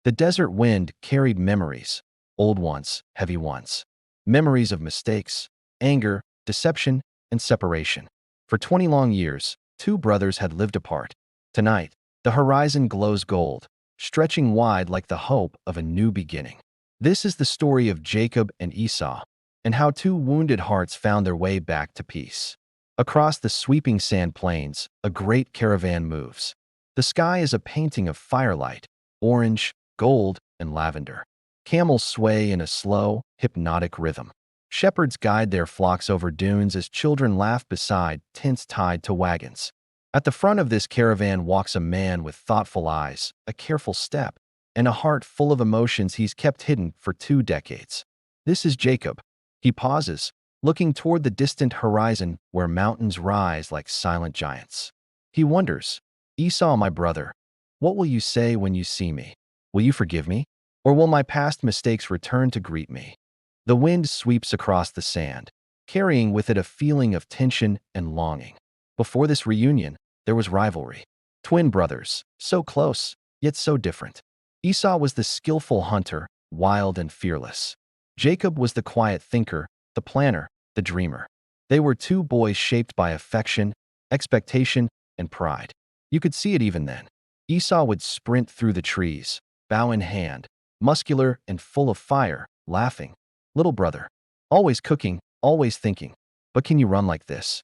The desert wind carried memories, old ones, heavy ones. Memories of mistakes, anger, deception, and separation. For 20 long years, two brothers had lived apart. Tonight, the horizon glows gold, stretching wide like the hope of a new beginning. This is the story of Jacob and Esau, and how two wounded hearts found their way back to peace. Across the sweeping sand plains, a great caravan moves. The sky is a painting of firelight, orange, gold, and lavender. Camels sway in a slow, hypnotic rhythm. Shepherds guide their flocks over dunes as children laugh beside tents tied to wagons. At the front of this caravan walks a man with thoughtful eyes, a careful step, and a heart full of emotions he's kept hidden for 2 decades. This is Jacob. He pauses, looking toward the distant horizon where mountains rise like silent giants. He wonders, Esau, my brother, what will you say when you see me? Will you forgive me? Or will my past mistakes return to greet me? The wind sweeps across the sand, carrying with it a feeling of tension and longing. Before this reunion, there was rivalry. Twin brothers, so close, yet so different. Esau was the skillful hunter, wild and fearless. Jacob was the quiet thinker, the planner, the dreamer. They were two boys shaped by affection, expectation, and pride. You could see it even then. Esau would sprint through the trees, bow in hand, muscular and full of fire, laughing. Little brother, always cooking, always thinking, but can you run like this?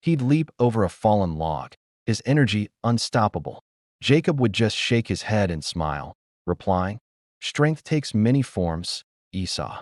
He'd leap over a fallen log, his energy unstoppable. Jacob would just shake his head and smile, replying, strength takes many forms, Esau.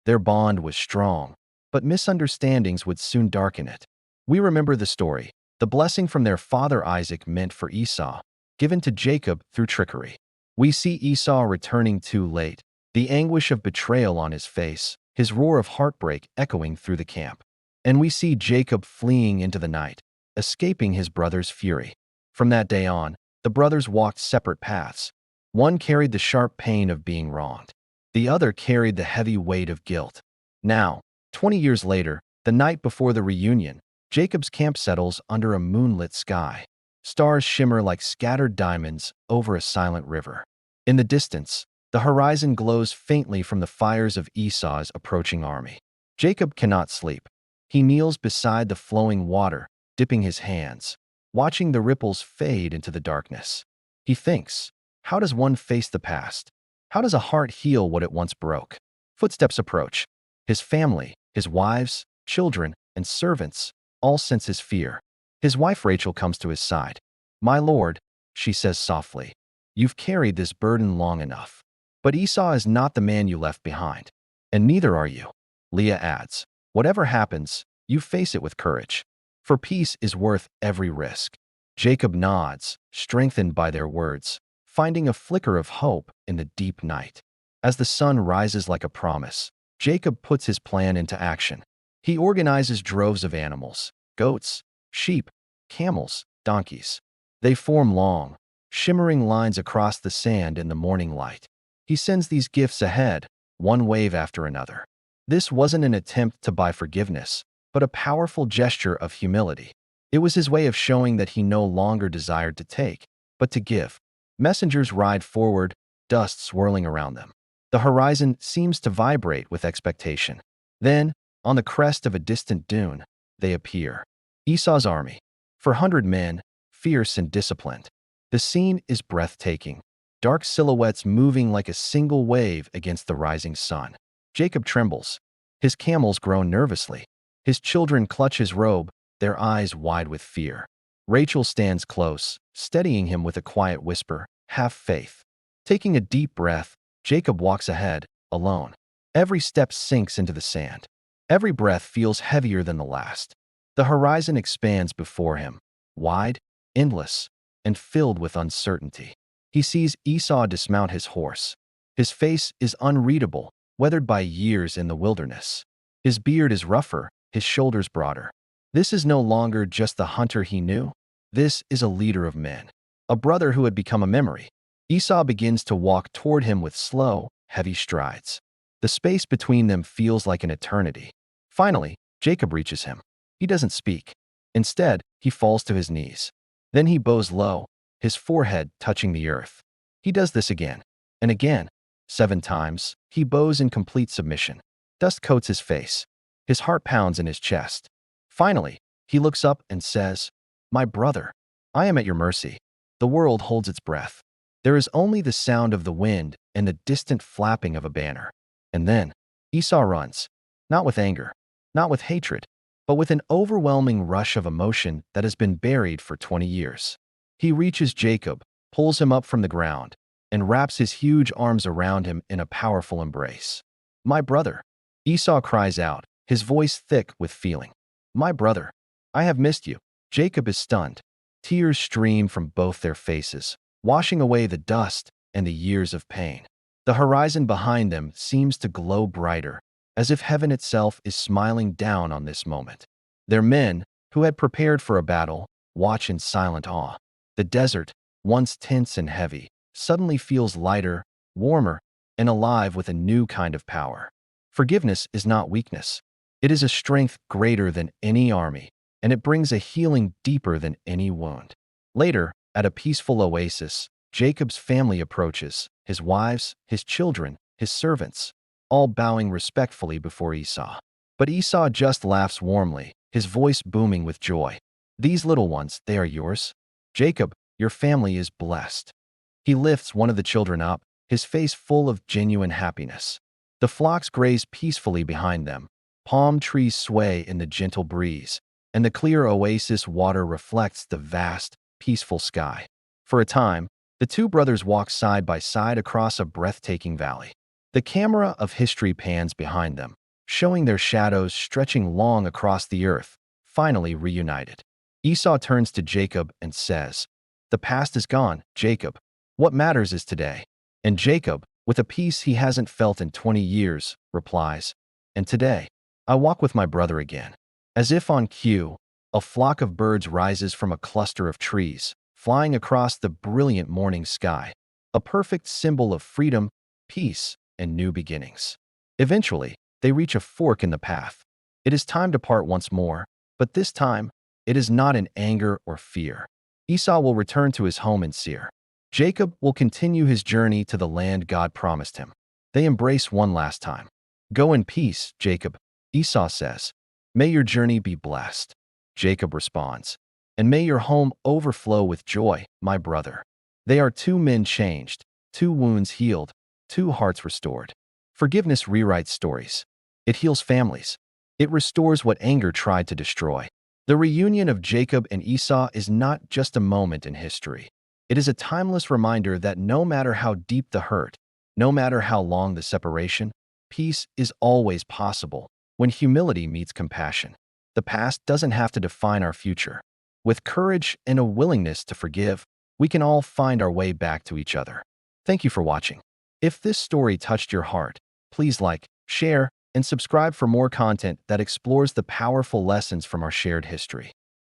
Their bond was strong, but misunderstandings would soon darken it. We remember the story. The blessing from their father Isaac meant for Esau, given to Jacob through trickery. We see Esau returning too late, the anguish of betrayal on his face, his roar of heartbreak echoing through the camp. And we see Jacob fleeing into the night, escaping his brother's fury. From that day on, the brothers walked separate paths. One carried the sharp pain of being wronged. The other carried the heavy weight of guilt. Now, 20 years later, the night before the reunion, Jacob's camp settles under a moonlit sky. Stars shimmer like scattered diamonds over a silent river. In the distance, the horizon glows faintly from the fires of Esau's approaching army. Jacob cannot sleep. He kneels beside the flowing water, dipping his hands, watching the ripples fade into the darkness. He thinks, how does one face the past? How does a heart heal what it once broke? Footsteps approach. His family, his wives, children, and servants all sense his fear. His wife Rachel comes to his side. My lord, she says softly, you've carried this burden long enough. But Esau is not the man you left behind. And neither are you. Leah adds, whatever happens, you face it with courage. For peace is worth every risk. Jacob nods, strengthened by their words, finding a flicker of hope in the deep night. As the sun rises like a promise, Jacob puts his plan into action. He organizes droves of animals, goats, sheep, camels, donkeys. They form long, shimmering lines across the sand in the morning light. He sends these gifts ahead, one wave after another. This wasn't an attempt to buy forgiveness, but a powerful gesture of humility. It was his way of showing that he no longer desired to take, but to give. Messengers ride forward, dust swirling around them. The horizon seems to vibrate with expectation. Then, on the crest of a distant dune, they appear. Esau's army. 400 men, fierce and disciplined. The scene is breathtaking. Dark silhouettes moving like a single wave against the rising sun. Jacob trembles. His camels groan nervously. His children clutch his robe, their eyes wide with fear. Rachel stands close, steadying him with a quiet whisper, have faith. Taking a deep breath, Jacob walks ahead, alone. Every step sinks into the sand. Every breath feels heavier than the last. The horizon expands before him, wide, endless, and filled with uncertainty. He sees Esau dismount his horse. His face is unreadable, weathered by years in the wilderness. His beard is rougher, his shoulders broader. This is no longer just the hunter he knew. This is a leader of men, a brother who had become a memory. Esau begins to walk toward him with slow, heavy strides. The space between them feels like an eternity. Finally, Jacob reaches him. He doesn't speak. Instead, he falls to his knees. Then he bows low, his forehead touching the earth. He does this again. And again, 7 times, he bows in complete submission. Dust coats his face. His heart pounds in his chest. Finally, he looks up and says, "My brother, I am at your mercy." The world holds its breath. There is only the sound of the wind and the distant flapping of a banner. And then, Esau runs, not with anger, not with hatred, but with an overwhelming rush of emotion that has been buried for 20 years. He reaches Jacob, pulls him up from the ground, and wraps his huge arms around him in a powerful embrace. "My brother," Esau cries out, his voice thick with feeling. "My brother, I have missed you." Jacob is stunned. Tears stream from both their faces, washing away the dust and the years of pain. The horizon behind them seems to glow brighter, as if heaven itself is smiling down on this moment. Their men, who had prepared for a battle, watch in silent awe. The desert, once tense and heavy, suddenly feels lighter, warmer, and alive with a new kind of power. Forgiveness is not weakness. It is a strength greater than any army, and it brings a healing deeper than any wound. Later, at a peaceful oasis, Jacob's family approaches, his wives, his children, his servants, all bowing respectfully before Esau. But Esau just laughs warmly, his voice booming with joy. "These little ones, they are yours. Jacob, your family is blessed." He lifts one of the children up, his face full of genuine happiness. The flocks graze peacefully behind them. Palm trees sway in the gentle breeze, and the clear oasis water reflects the vast, peaceful sky. For a time, the two brothers walk side by side across a breathtaking valley. The camera of history pans behind them, showing their shadows stretching long across the earth, finally reunited. Esau turns to Jacob and says, "The past is gone, Jacob. What matters is today." And Jacob, with a peace he hasn't felt in 20 years, replies, "And today, I walk with my brother again." As if on cue, a flock of birds rises from a cluster of trees, flying across the brilliant morning sky, a perfect symbol of freedom, peace, and new beginnings. Eventually, they reach a fork in the path. It is time to part once more, but this time, it is not in anger or fear. Esau will return to his home in Seir. Jacob will continue his journey to the land God promised him. They embrace one last time. "Go in peace, Jacob," Esau says. "May your journey be blessed." Jacob responds, "And may your home overflow with joy, my brother." They are two men changed, two wounds healed, two hearts restored. Forgiveness rewrites stories. It heals families. It restores what anger tried to destroy. The reunion of Jacob and Esau is not just a moment in history. It is a timeless reminder that no matter how deep the hurt, no matter how long the separation, peace is always possible when humility meets compassion. The past doesn't have to define our future. With courage and a willingness to forgive, we can all find our way back to each other. Thank you for watching. If this story touched your heart, please like, share, and subscribe for more content that explores the powerful lessons from our shared history.